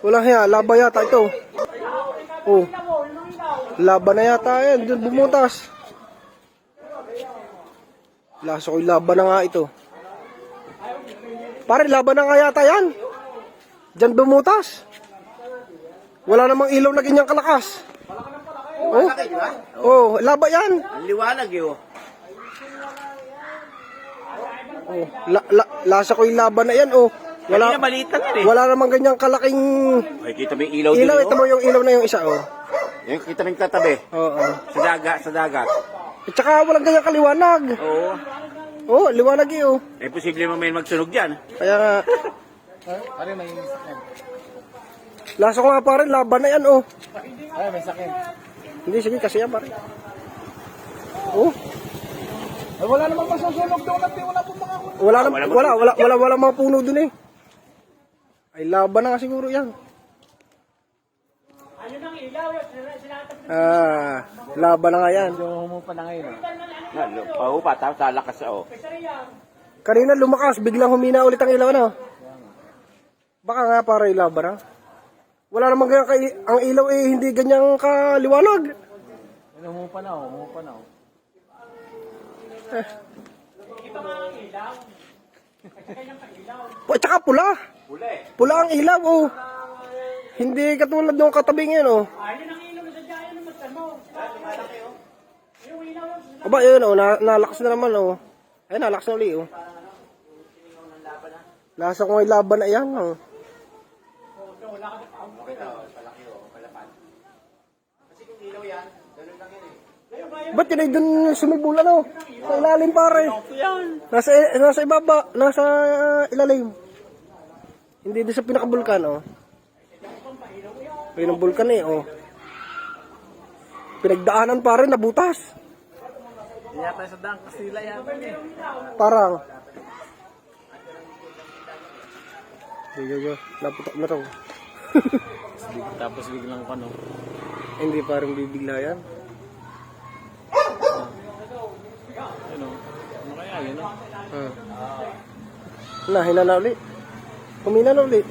Walang hiya, laban yata ito. Oh. Laban na yata yan, dyan bumutas. Laso ko'y laban na nga ito. Pare, laban na nga yata yan. Dyan bumutas. Wala namang ilaw na ganyang kalakas. Oh, oh, laban yan. Ang liwanag yun. Oh, lasa ko'y laban na yan, oh. Wala, wala namang ganyang kalaking Ay, kita mo yung ilaw ilaw. din, Ito mo yung ilaw na yung isa, oh. Yung kita mo yung tatabi. Oo. Sa dagat. At saka walang ganyang kaliwanag. Oo. Oh, liwanag eh, oh. Eh, posible mo may magsunog dyan. Kaya nga, Pare, may sakyan. lasa ko nga pare, laban na yan, oh. Ay, may sakyan. Hindi, sige, kasi yan pare. Oh, Ay, wala namang masusunog doon at wala pong makakuha. wala mga puno dun eh. Ay, laban na nga siguro yan. Ah, laban na nga yan. Yung humupa na ngayon. Paupa, tapos lalakas ako. Kanina lumakas, biglang humina ulit ang ilaw, ano? Baka nga para ilaban na. Wala namang ganyan ang ilaw eh, hindi ganyang kaliwanag. Humupa na, humupa na. At saka pula. Pula ang ilaw, oh. Hindi katulad ng katabi ngayon, oh. Aba, yun, oh. Nalakas na naman, oh. Ay, nalakas na ulit, oh. Lasa ko ngayon laban na yan, oh. Ba't yun ay dun sumibulan, oh? Sa ilalim, pare. Nasa ibaba, nasa ilalim. Hindi doon sa pinakabulkan, oh. Ayun ang bulkan eh, oh. Pinagdaanan pare, nabutas. Yata sa dang Kastila yata eh. Parang. Go. Naputok na to. Tapos biglang ano. Hindi parang bibigla yan. Ano? Ano kaya yun? Hina na ulit. Humina na ulit.